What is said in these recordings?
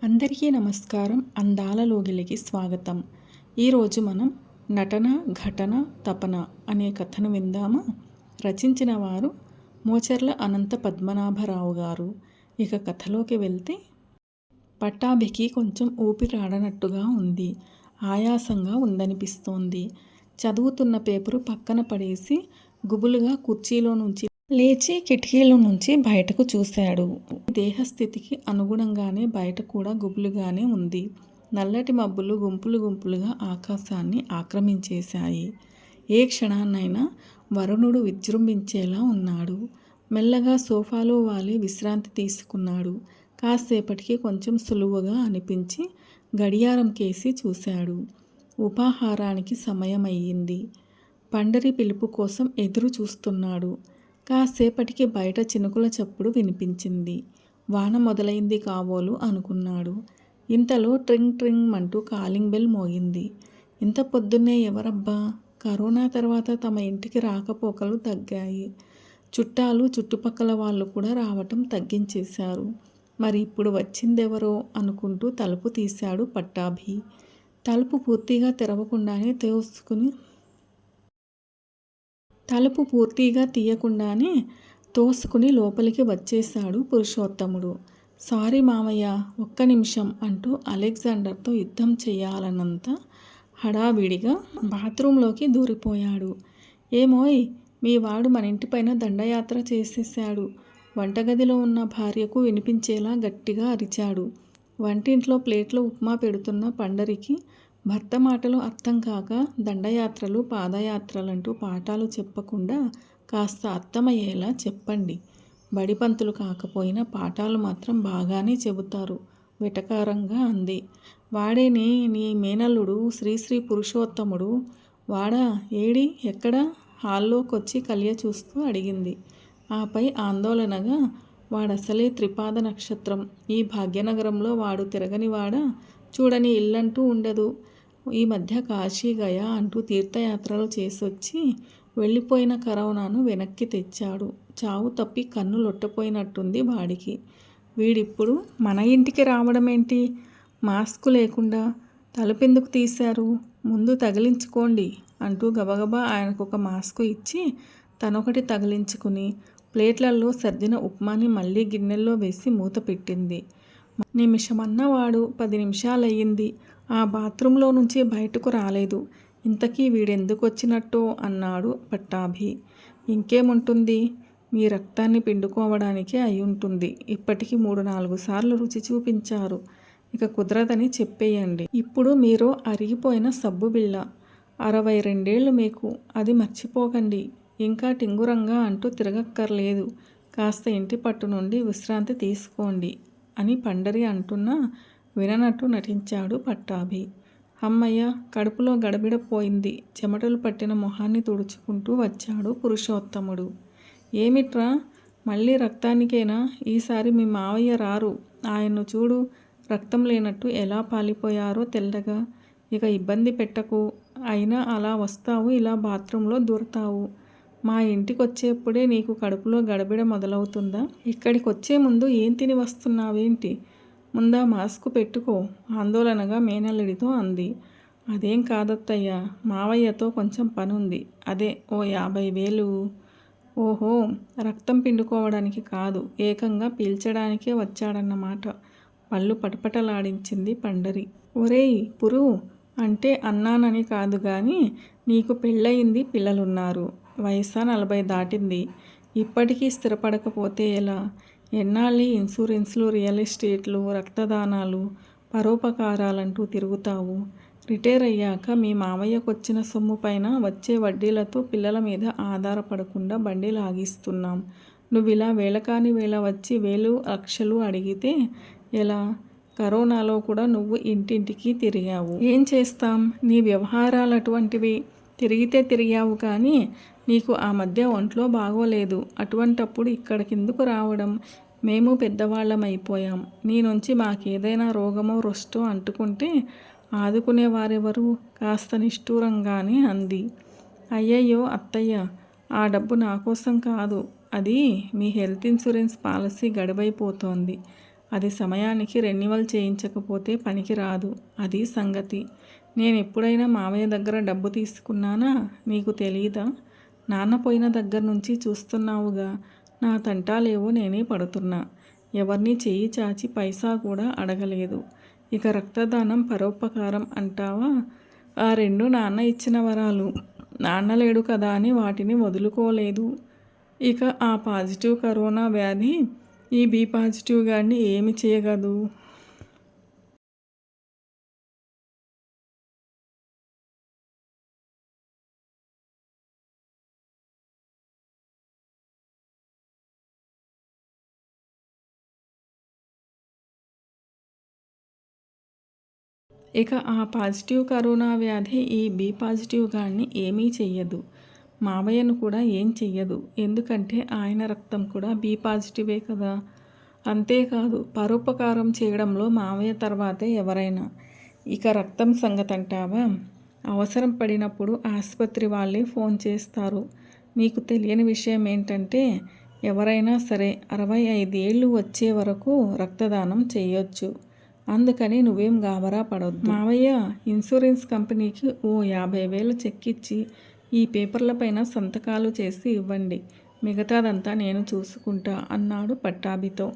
అందరికీ నమస్కారం. అందాల లోగిలికి స్వాగతం. ఈరోజు మనం నటన ఘటన తపన అనే కథను విందామా? రచించిన వారు మోచర్ల అనంత పద్మనాభరావు గారు. ఇక కథలోకి వెళ్తే, పట్టాభికి కొంచెం ఊపిరాడనట్టుగా ఉంది. ఆయాసంగా ఉందనిపిస్తోంది. చదువుతున్న పేపరు పక్కన పడేసి గుబులుగా కుర్చీలో నుంచి లేచి కిటికీలో నుంచి బయటకు చూశాడు. దేహస్థితికి అనుగుణంగానే బయట కూడా గుబులుగానే ఉంది. నల్లటి మబ్బులు గుంపులు గుంపులుగా ఆకాశాన్ని ఆక్రమించేశాయి. ఏ క్షణాన్నైనా వరుణుడు విజృంభించేలా ఉన్నాడు. మెల్లగా సోఫాలో వాలి విశ్రాంతి తీసుకున్నాడు. కాసేపటికి కొంచెం సులువుగా అనిపించి గడియారం కేసి చూశాడు. ఉపాహారానికి సమయమయ్యింది. పండరి పిలుపు కోసం ఎదురు చూస్తున్నాడు. కాసేపటికి బయట చినుకుల చప్పుడు వినిపించింది. వాన మొదలైంది కాబోలు అనుకున్నాడు. ఇంతలో ట్రింగ్ ట్రింగ్ మంటూ కాలింగ్ బెల్ మోగింది. ఇంత పొద్దున్నే ఎవరబ్బా? కరోనా తర్వాత తమ ఇంటికి రాకపోకలు తగ్గాయి. చుట్టాలు చుట్టుపక్కల వాళ్ళు కూడా రావటం తగ్గించేశారు. మరి ఇప్పుడు వచ్చిందెవరో అనుకుంటూ తలుపు తీశాడు పట్టాభి. తలుపు పూర్తిగా తెరవకుండానే తలుపు పూర్తిగా తీయకుండానే తోసుకుని లోపలికి వచ్చేశాడు పురుషోత్తముడు. సారీ మామయ్య, ఒక్క నిమిషం అంటూ అలెగ్జాండర్తో యుద్ధం చెయ్యాలన్నంత హడావిడిగా బాత్రూంలోకి దూరిపోయాడు. ఏమోయ్, మీ వాడు మన ఇంటిపైన దండయాత్ర చేసేశాడు. వంటగదిలో ఉన్న భార్యకు వినిపించేలా గట్టిగా అరిచాడు. వంటింట్లో ప్లేట్లో ఉప్మా పెడుతున్న పండరికి భర్త మాటలు అర్థం కాక దండయాత్రలు పాదయాత్రలంటూ పాఠాలు చెప్పకుండా కాస్త అర్థమయ్యేలా చెప్పండి. బడిపంతులు కాకపోయినా పాఠాలు మాత్రం బాగానే చెబుతారు వెటకారంగా అంది. వాడేనే నీ మేనల్లుడు శ్రీశ్రీ పురుషోత్తముడు. వాడా? ఏడి? ఎక్కడా? హాల్లోకొచ్చి కలియ చూస్తూ అడిగింది. ఆపై ఆందోళనగా, వాడసలే త్రిపాద నక్షత్రం. ఈ భాగ్యనగరంలో వాడు తిరగనివాడా? చూడని ఇల్లంటూ ఉండదు. ఈ మధ్య కాశీ గయా అంటూ తీర్థయాత్రలు చేసొచ్చి వెళ్ళిపోయిన కరోనాను వెనక్కి తెచ్చాడు. చావు తప్పి కన్ను లొట్టపోయినట్టుంది వాడికి. వీడిప్పుడు మన ఇంటికి రావడమేంటి? మాస్కు లేకుండా? తలుపెందుకు తీశారు? ముందు తగిలించుకోండి అంటూ గబగబా ఆయనకొక మాస్కు ఇచ్చి తనొకటి తగిలించుకుని ప్లేట్లలో సర్దిన ఉప్మాని మళ్ళీ గిన్నెల్లో వేసి మూత పెట్టింది. నిమిషమన్న వాడు 10 నిమిషాలయ్యింది. ఆ బాత్రూంలో నుంచి బయటకు రాలేదు. ఇంతకీ వీడెందుకొచ్చినట్టో అన్నాడు పట్టాభి. ఇంకేముంటుంది? మీ రక్తాన్ని పిండుకోవడానికే అయ్యుంటుంది. ఇప్పటికి 3-4 సార్లు రుచి చూపించారు. ఇక కుదరదని చెప్పేయండి. ఇప్పుడు మీరు అరిగిపోయిన సబ్బు బిళ్ళ. 62 మీకు, అది మర్చిపోకండి. ఇంకా టింగురంగా అంటూ తిరగక్కర్లేదు. కాస్త ఇంటి పట్టు నుండి విశ్రాంతి తీసుకోండి అని పండరి అంటున్నా విననట్టు నటించాడు పట్టాభి. అమ్మయ్య, కడుపులో గడబిడ పోయింది. చెమటలు పట్టిన మొహాన్ని తుడుచుకుంటూ వచ్చాడు పురుషోత్తముడు. ఏమిట్రా, మళ్ళీ రక్తానికేనా? ఈసారి మీ మావయ్య రారు. ఆయన్ను చూడు, రక్తం లేనట్టు ఎలా పాలిపోయారో తెల్లగా. ఇక ఇబ్బంది పెట్టకు. అయినా అలా వస్తావు, ఇలా బాత్రూంలో దూరతావు. మా ఇంటికొచ్చేప్పుడే నీకు కడుపులో గడబిడ మొదలవుతుందా? ఇక్కడికొచ్చే ముందు ఏం తిని వస్తున్నావేంటి? ముందా మాస్కు పెట్టుకో ఆందోళనగా మేనల్లుడితో అంది. అదేం కాదత్తయ్య, మావయ్యతో కొంచెం పనుంది. అదే ఓ 50,000. ఓహో, రక్తం పిండుకోవడానికి కాదు, ఏకంగా పీల్చడానికే వచ్చాడన్నమాట. పళ్ళు పటపటలాడించింది పండరి. ఒరేయ్ పురు, అంటే అన్నానని కాదు గాని, నీకు పెళ్ళయింది, పిల్లలున్నారు. వయసా 40 దాటింది. ఇప్పటికీ స్థిరపడకపోతే ఎలా? ఎన్నాళ్ళీ ఇన్సూరెన్స్లు, రియల్ ఎస్టేట్లు, రక్తదానాలు, పరోపకారాలంటూ తిరుగుతావు. రిటైర్ అయ్యాక మీ మామయ్యకొచ్చిన సొమ్ము పైన వచ్చే వడ్డీలతో పిల్లల మీద ఆధారపడకుండా బండి లాగిస్తున్నాం. నువ్విలా వేళకాని వేళ వచ్చి వేలు లక్షలు అడిగితే ఎలా? కరోనాలో కూడా నువ్వు ఇంటింటికి తిరిగావు. ఏం చేస్తాం, నీ వ్యవహారాలు అటువంటివి. తిరిగితే తిరిగావు కానీ నీకు ఆ మధ్య ఒంట్లో బాగోలేదు. అటువంటప్పుడు ఇక్కడికెందుకు రావడం? మేము పెద్దవాళ్ళమైపోయాం. నీ నుంచి మాకేదైనా రోగమో రొస్టో అంటుకుంటే ఆదుకునేవారెవరు? కాస్త నిష్ఠూరంగానే అంది. అయ్యయ్యో అత్తయ్య, ఆ డబ్బు నా కోసం కాదు. అది మీ హెల్త్ ఇన్సూరెన్స్ పాలసీ గడువైపోతోంది. అది సమయానికి రెన్యువల్ చేయించకపోతే పనికి రాదు. అది సంగతి. నేను ఎప్పుడైనా మావయ్య దగ్గర డబ్బు తీసుకున్నానా? నీకు తెలీదా? నాన్న పోయిన దగ్గర నుంచి చూస్తున్నావుగా, నా తంటాలేవో నేనే పడుతున్నా. ఎవరిని చెయ్యి చాచి పైసా కూడా అడగలేదు. ఇక రక్తదానం పరోపకారం అంటావా? ఆ రెండు నాన్న ఇచ్చిన వరాలు. నాన్న లేడు కదా అని వాటిని వదులుకోలేదు. ఇక ఆ పాజిటివ్ కరోనా వ్యాధి ఈ బి పాజిటివ్ గాడిని ఏమి చేయగలదు? ఇక ఆ పాజిటివ్ కరోనా వ్యాధి ఈ బి పాజిటివ్ గాడిని ఏమీ చెయ్యదు. మావయ్యను కూడా ఏం చెయ్యదు. ఎందుకంటే ఆయన రక్తం కూడా బి పాజిటివే కదా. అంతేకాదు, పరోపకారం చేయడంలో మావయ్య తర్వాతే ఎవరైనా. ఇక రక్తం సంగతంటావా? అవసరం పడినప్పుడు ఆసుపత్రి వాళ్ళే ఫోన్ చేస్తారు. నీకు తెలియని విషయం ఏంటంటే, ఎవరైనా సరే 65 ఏళ్ళు వచ్చే వరకు రక్తదానం చేయొచ్చు. అందుకని నువ్వేం గాబరా పడొద్దు. మావయ్య, ఇన్సూరెన్స్ కంపెనీకి ఓ 50,000 చెక్కిచ్చి ఈ పేపర్లపైన సంతకాలు చేసి ఇవ్వండి. మిగతాదంతా నేను చూసుకుంటా అన్నాడు పట్టాభితో.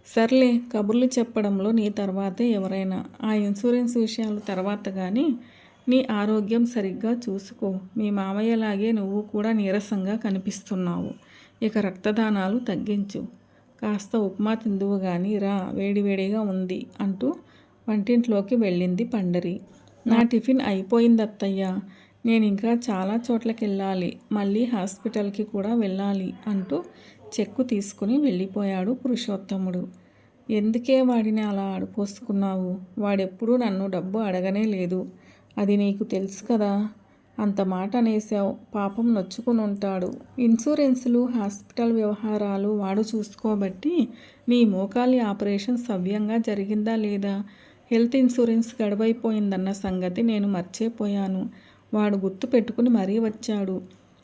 సర్లే, కబుర్లు చెప్పడంలో నీ తర్వాతే ఎవరైనా. ఆ ఇన్సూరెన్స్ విషయాలు తర్వాత కానీ నీ ఆరోగ్యం సరిగ్గా చూసుకో. మీ మావయ్యలాగే నువ్వు కూడా నీరసంగా కనిపిస్తున్నావు. ఇక రక్తదానాలు తగ్గించు. కాస్త ఉప్మా తిందువు గాని రా, వేడివేడిగా ఉంది అంటూ వంటింట్లోకి వెళ్ళింది పండరి. నా టిఫిన్ అయిపోయిందత్తయ్య. నేనింకా చాలా చోట్లకెళ్ళాలి. మళ్ళీ హాస్పిటల్కి కూడా వెళ్ళాలి అంటూ చెక్కు తీసుకుని వెళ్ళిపోయాడు పురుషోత్తముడు. ఎందుకే వాడిని అలా ఆడిపోసుకున్నావు? వాడెప్పుడూ నన్ను డబ్బు అడగనే లేదు. అది నీకు తెలుసు కదా. అంత మాట అనేశావు. పాపం నొచ్చుకుని ఉంటాడు. ఇన్సూరెన్సులు, హాస్పిటల్ వ్యవహారాలు వాడు చూసుకోబట్టి నీ మోకాలి ఆపరేషన్ సవ్యంగా జరిగిందా లేదా? హెల్త్ ఇన్సూరెన్స్ గడువైపోయిందన్న సంగతి నేను మర్చిపోయాను. వాడు గుర్తు పెట్టుకుని మరీ వచ్చాడు.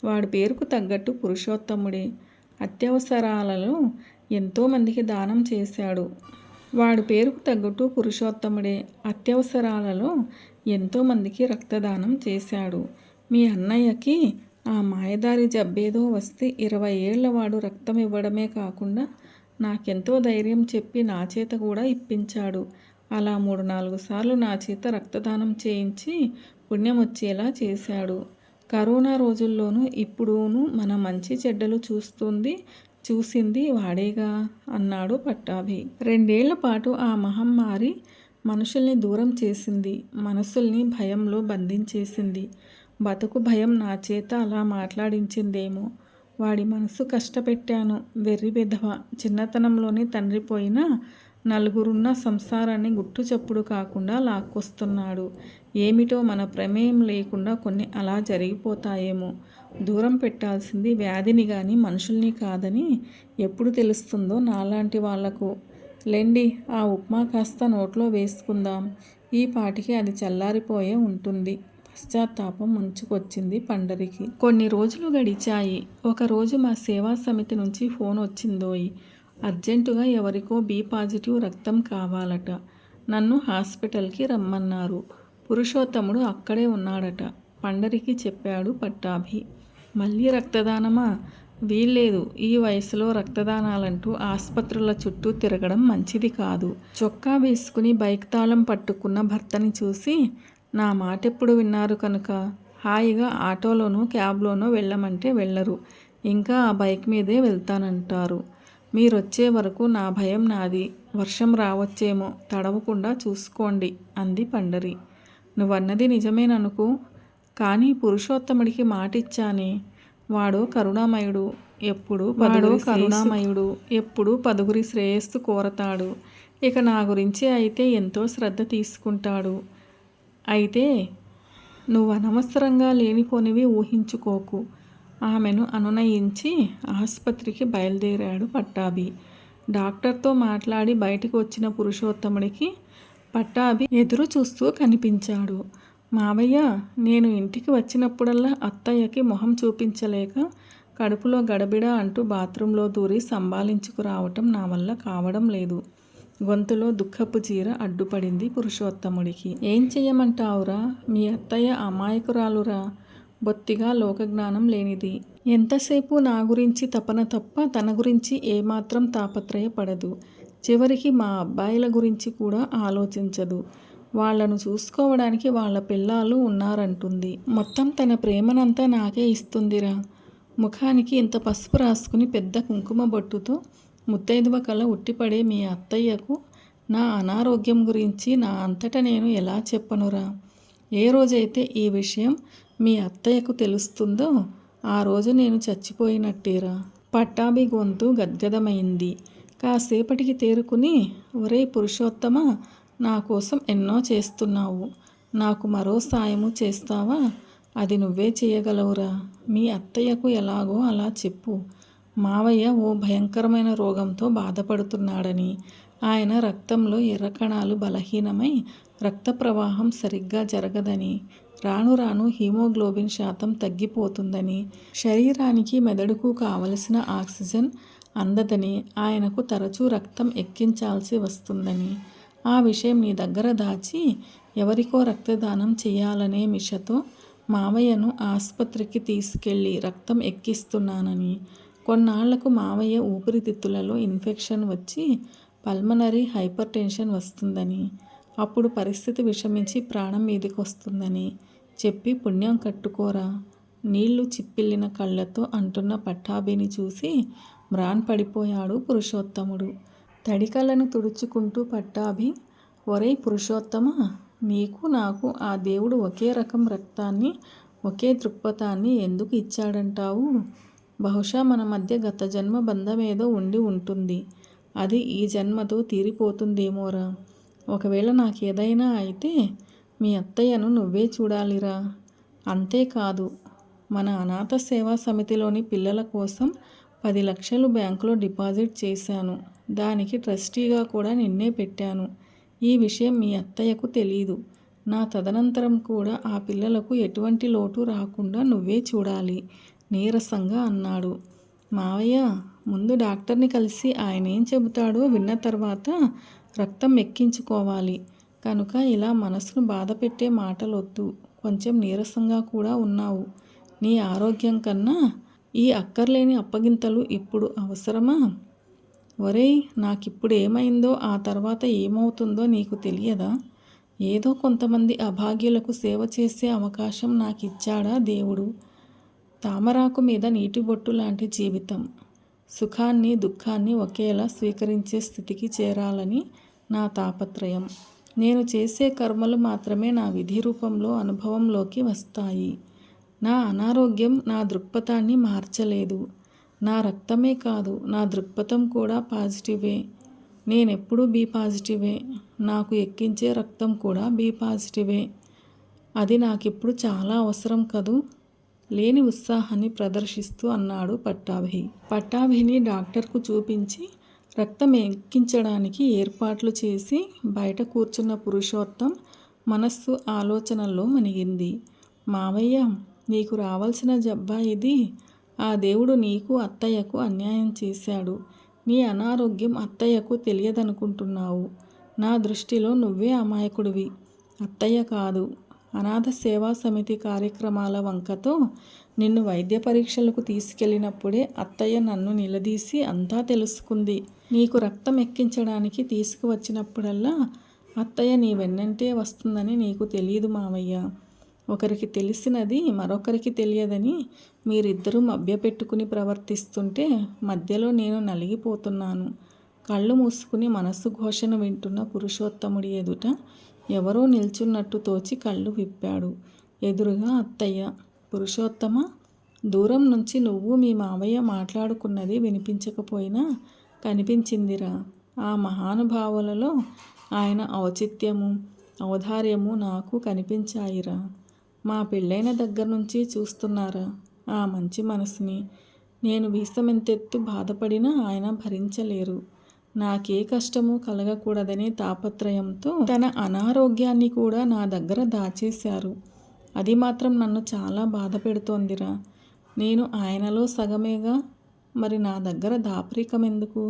వాడి పేరుకు తగ్గట్టు పురుషోత్తముడే. అత్యవసరాలలో ఎంతోమందికి దానం చేశాడు. వాడి పేరుకు తగ్గట్టు పురుషోత్తముడే అత్యవసరాలలో ఎంతోమందికి రక్తదానం చేశాడు. మీ అన్నయ్యకి ఆ మాయదారి జబ్బేదో వస్తే 20 ఏళ్ల వాడు రక్తం ఇవ్వడమే కాకుండా నాకెంతో ధైర్యం చెప్పి నా చేత కూడా ఇప్పించాడు. అలా 3-4 సార్లు నా చేత రక్తదానం చేయించి పుణ్యం వచ్చేలా చేశాడు. కరోనా రోజుల్లోనూ ఇప్పుడూను మన మంచి చెడ్డలు చూసింది వాడేగా అన్నాడు పట్టాభి. 2 ఏళ్ల పాటు ఆ మహమ్మారి మనుషుల్ని దూరం చేసింది. మనసుల్ని భయంలో బంధించేసింది. బతుకు భయం నా చేత అలా మాట్లాడించిందేమో. వాడి మనసు కష్టపెట్టాను. వెర్రి వెధవ. చిన్నతనంలోనే తండ్రి పోయినా నలుగురున్న సంసారాన్ని గుట్టు చప్పుడు కాకుండా లాక్కొస్తున్నాడు. ఏమిటో మన ప్రమేయం లేకుండా కొన్ని అలా జరిగిపోతాయేమో. దూరం పెట్టాల్సింది వ్యాధిని గాని మనుషుల్ని కాదని ఎప్పుడు తెలుస్తుందో నాలాంటి వాళ్లకు. లెండి, ఆ ఉప్మా కాస్త నోట్లో వేసుకుందాం. ఈ పాటికి అది చల్లారిపోయే ఉంటుంది. పశ్చాత్తాపం ముంచుకొచ్చింది పండరికి. కొన్ని రోజులు గడిచాయి. ఒకరోజు మా సేవా సమితి నుంచి ఫోన్ వచ్చిందోయ్. అర్జెంటుగా ఎవరికో బి పాజిటివ్ రక్తం కావాలట. నన్ను హాస్పిటల్కి రమ్మన్నారు. పురుషోత్తముడు అక్కడే ఉన్నాడట. పండరికి చెప్పాడు పట్టాభి. మళ్ళీ రక్తదానమా? వీల్లేదు. ఈ వయసులో రక్తదానాలంటూ ఆస్పత్రుల చుట్టూ తిరగడం మంచిది కాదు. చొక్కా వేసుకుని బైక్ తాళం పట్టుకున్న భర్తని చూసి నా మాటెప్పుడు విన్నారు కనుక హాయిగా ఆటోలోనో క్యాబ్లోనో వెళ్ళమంటే వెళ్ళరు. ఇంకా ఆ బైక్ మీదే వెళ్తానంటారు. మీరొచ్చే వరకు నా భయం నాది. వర్షం రావచ్చేమో, తడవకుండా చూసుకోండి అంది పండరి. నువ్వన్నది నిజమేననుకో. కానీ పురుషోత్తముడికి మాటిచ్చానే. వాడో కరుణామయుడు. ఎప్పుడూ పదుగురి శ్రేయస్సు కోరతాడు. ఇక నా గురించి అయితే ఎంతో శ్రద్ధ తీసుకుంటాడు. అయితే నువ్వు అనవసరంగా లేనిపోనివి ఊహించుకోకు. ఆమెను అనునయించి ఆసుపత్రికి బయలుదేరాడు పట్టాభి. డాక్టర్తో మాట్లాడి బయటికి వచ్చిన పురుషోత్తముడికి పట్టాభి ఎదురు చూస్తూ కనిపించాడు. మావయ్య, నేను ఇంటికి వచ్చినప్పుడల్లా అత్తయ్యకి మొహం చూపించలేక కడుపులో గడబిడ అంటూ బాత్రూంలో దూరి సంభాళించుకురావటం నా వల్ల కావడం లేదు. గొంతులో దుఃఖపు చీర అడ్డుపడింది పురుషోత్తముడికి. ఏం చెయ్యమంటావురా? మీ అత్తయ్య అమాయకురాలురా, బొత్తిగా లోకజ్ఞానం లేనిది. ఎంతసేపు నా గురించి తపన తప్ప తన గురించి ఏమాత్రం తాపత్రయపడదు. చివరికి మా అబ్బాయిల గురించి కూడా ఆలోచించదు. వాళ్లను చూసుకోవడానికి వాళ్ళ పిల్లాలు ఉన్నారంటుంది. మొత్తం తన ప్రేమనంతా నాకే ఇస్తుందిరా. ముఖానికి ఇంత పసుపు రాసుకుని పెద్ద కుంకుమ బొట్టుతో ముత్తైదువ కళ ఉట్టిపడే మీ అత్తయ్యకు నా అనారోగ్యం గురించి నా అంతటా నేను ఎలా చెప్పనురా? ఏ రోజైతే ఈ విషయం మీ అత్తయ్యకు తెలుస్తుందో ఆ రోజు నేను చచ్చిపోయినట్టేరా. పట్టాభి గొంతు గద్గదమైంది. కాసేపటికి తేరుకుని, ఒరేయ్ పురుషోత్తమ, నా కోసం ఎన్నో చేస్తున్నావు. నాకు మరో సాయము చేస్తావా? అది నువ్వే చేయగలవురా. మీ అత్తయ్యకు ఎలాగో అలా చెప్పు. మావయ్య ఓ భయంకరమైన రోగంతో బాధపడుతున్నాడని, ఆయన రక్తంలో ఎర్ర కణాలు బలహీనమై రక్త ప్రవాహం సరిగ్గా జరగదని, రాను రాను హీమోగ్లోబిన్ శాతం తగ్గిపోతుందని, శరీరానికి మెదడుకు కావలసిన ఆక్సిజన్ అందదని, ఆయనకు తరచూ రక్తం ఎక్కించాల్సి వస్తుందని, ఆ విషయం నీ దగ్గర దాచి ఎవరికో రక్తదానం చెయ్యాలనే మిషతో మావయ్యను ఆసుపత్రికి తీసుకెళ్ళి రక్తం ఎక్కిస్తున్నానని, కొన్నాళ్లకు మావయ్య ఊపిరితిత్తులలో ఇన్ఫెక్షన్ వచ్చి పల్మనరీ హైపర్ టెన్షన్ వస్తుందని, అప్పుడు పరిస్థితి విషమించి ప్రాణం మీదికొస్తుందని చెప్పి పుణ్యం కట్టుకోరా. నీళ్లు చిప్పిల్లిన కళ్ళతో అంటున్న పట్టాభిని చూసి మ్రాన్పడిపోయాడు పురుషోత్తముడు. తడికళ్ళను తుడుచుకుంటూ పట్టాభి, ఒరేయ్ పురుషోత్తమ, నీకు నాకు ఆ దేవుడు ఒకే రకం రక్తాన్ని, ఒకే దృక్పథాన్ని ఎందుకు ఇచ్చాడంటావు? బహుశా మన మధ్య గత జన్మ బంధమేదో ఉండి ఉంటుంది. అది ఈ జన్మతో తీరిపోతుందేమోరా. ఒకవేళ నాకేదైనా అయితే మీ అత్తయ్యను నువ్వే చూడాలిరా. అంతేకాదు, మన అనాథ సేవా సమితిలోని పిల్లల కోసం 10 లక్షలు బ్యాంకులో డిపాజిట్ చేశాను. దానికి ట్రస్టీగా కూడా నిన్నే పెట్టాను. ఈ విషయం మీ అత్తయ్యకు తెలీదు. నా తదనంతరం కూడా ఆ పిల్లలకు ఎటువంటి లోటు రాకుండా నువ్వే చూడాలి నీరసంగా అన్నాడు. మావయ్య, ముందు డాక్టర్ని కలిసి ఆయనేం చెబుతాడో విన్న తర్వాత రక్తం ఎక్కించుకోవాలి. కనుక ఇలా మనసును బాధపెట్టే మాటలొద్దు. కొంచెం నీరసంగా కూడా ఉన్నావు. నీ ఆరోగ్యం కన్నా ఈ అక్కర్లేని అప్పగింతలు ఇప్పుడు అవసరమా? ఒరేయ్, నాకిప్పుడు ఏమైందో ఆ తర్వాత ఏమవుతుందో నీకు తెలియదా? ఏదో కొంతమంది అభాగ్యులకు సేవ చేసే అవకాశం నాకిచ్చాడా దేవుడు. తామరాకు మీద నీటి బొట్టు లాంటి జీవితం. సుఖాన్ని దుఃఖాన్ని ఒకేలా స్వీకరించే స్థితికి చేరాలని నా తాపత్రయం. నేను చేసే కర్మలు మాత్రమే నా విధి రూపంలో అనుభవంలోకి వస్తాయి. నా అనారోగ్యం నా దృక్పథాన్ని మార్చలేదు. నా రక్తమే కాదు, నా దృక్పథం కూడా పాజిటివే. నేనెప్పుడూ బి పాజిటివే. నాకు ఎక్కించే రక్తం కూడా బి పాజిటివే. అది నాకిప్పుడు చాలా అవసరం కదూ. లేని ఉత్సాహాన్ని ప్రదర్శిస్తూ అన్నాడు పట్టాభి. పట్టాభిని డాక్టర్కు చూపించి రక్తం ఎక్కించడానికి ఏర్పాట్లు చేసి బయట కూర్చున్న పురుషోత్తం మనస్సు ఆలోచనల్లో మునిగింది. మావయ్య, నీకు రావాల్సిన జబ్బా ఇది. ఆ దేవుడు నీకు అత్తయ్యకు అన్యాయం చేశాడు. నీ అనారోగ్యం అత్తయ్యకు తెలియదనుకుంటున్నావు. నా దృష్టిలో నువ్వే అమాయకుడివి, అత్తయ్య కాదు. అనాథ సేవా సమితి కార్యక్రమాల వంకతో నిన్ను వైద్య పరీక్షలకు తీసుకెళ్ళినప్పుడే అత్తయ్య నన్ను నిలదీసి అంతా తెలుసుకుంది. నీకు రక్తం ఎక్కించడానికి తీసుకువచ్చినప్పుడల్లా అత్తయ్య నీ వెన్నంటే వస్తుందని నీకు తెలీదు మావయ్య. ఒకరికి తెలిసినది మరొకరికి తెలియదని మీరిద్దరూ మభ్యపెట్టుకుని ప్రవర్తిస్తుంటే మధ్యలో నేను నలిగిపోతున్నాను. కళ్ళు మూసుకుని మనస్సు ఘోషను వింటున్న పురుషోత్తముడి ఎదుట ఎవరో నిల్చున్నట్టు తోచి కళ్ళు విప్పాడు. ఎదురుగా అత్తయ్య. పురుషోత్తమ, దూరం నుంచి నువ్వు మీ మావయ్య మాట్లాడుకున్నది వినిపించకపోయినా కనిపించిందిరా. ఆ మహానుభావులలో ఆయన ఔచిత్యము, ఔదార్యము నాకు కనిపించాయిరా. మా పెళ్ళైన దగ్గర నుంచి చూస్తున్నారా ఆ మంచి మనసుని. నేను వీసమెంతెత్తు బాధపడినా ఆయన భరించలేరు. నాకే కష్టము కలగకూడదనే తాపత్రయంతో తన అనారోగ్యాన్ని కూడా నా దగ్గర దాచేశారు. అది మాత్రం నన్ను చాలా బాధ పెడుతోందిరా. నేను ఆయనలో సగమేగా, మరి నా దగ్గర దాపరికం ఎందుకు?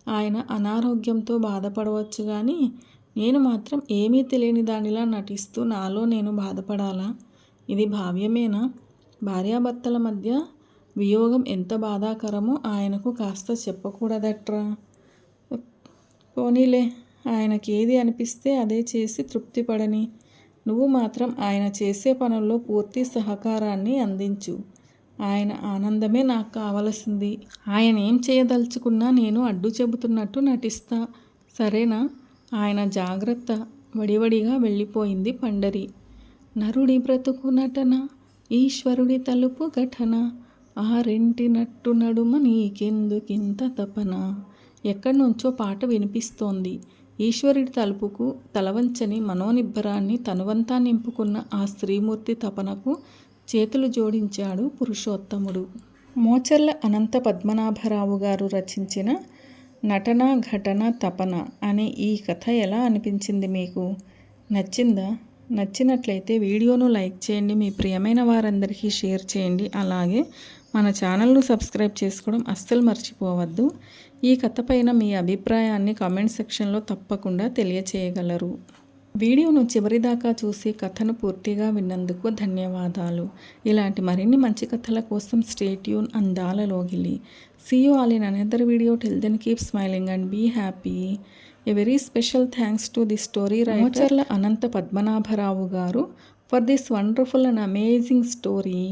ఆయన అనారోగ్యంతో బాధపడవచ్చు కానీ నేను మాత్రం ఏమీ తెలియని దానిలా నటిస్తూ నాలో నేను బాధపడాలా? ఇది భావ్యమేనా? భార్యాభర్తల మధ్య వియోగం ఎంత బాధాకరమో ఆయనకు కాస్త చెప్పకూడదట్రా? పోనీలే, ఆయనకి ఏది అనిపిస్తే అదే చేసి తృప్తిపడని. నువ్వు మాత్రం ఆయన చేసే పనుల్లో పూర్తి సహకారాన్ని అందించు. ఆయన ఆనందమే నాకు కావలసింది. ఆయన ఏం చేయదలుచుకున్నా నేను అడ్డు చెబుతున్నట్టు నటిస్తా, సరేనా? ఆయన జాగ్రత్త. వడివడిగా వెళ్ళిపోయింది పండరి. నరుడి బ్రతుకు నటన, ఈశ్వరుడి తలుపు ఘటన, ఆరింటి నట్టు నడుమ నీకెందుకింత తపన. ఎక్కడి నుంచో పాట వినిపిస్తోంది. ఈశ్వరుడి తలుపుకు తలవంచని మనోనిబ్బరాన్ని తనువంతా నింపుకున్న ఆ స్త్రీమూర్తి తపనకు చేతులు జోడించాడు పురుషోత్తముడు. మోచర్ల అనంత పద్మనాభరావు గారు రచించిన నటన ఘటన తపన అనే ఈ కథ ఎలా అనిపించింది మీకు? నచ్చిందా? నచ్చినట్లయితే వీడియోను లైక్ చేయండి, మీ ప్రియమైన వారందరికీ షేర్ చేయండి. అలాగే మన ఛానల్ను సబ్స్క్రైబ్ చేసుకోవడం అస్సలు మర్చిపోవద్దు. ఈ కథ పైన మీ అభిప్రాయాన్ని కామెంట్ సెక్షన్లో తప్పకుండా తెలియచేయగలరు. వీడియోను చివరిదాకా చూసి కథను పూర్తిగా విన్నందుకు ధన్యవాదాలు. ఇలాంటి మరిన్ని మంచి కథల కోసం స్టే ట్యూన్ అందాల లోగిలి. See you all in another video. Till then, keep smiling and be happy. A very special thanks to the story writer Mocharla అనంత పద్మనాభరావు గారు for this wonderful and amazing story.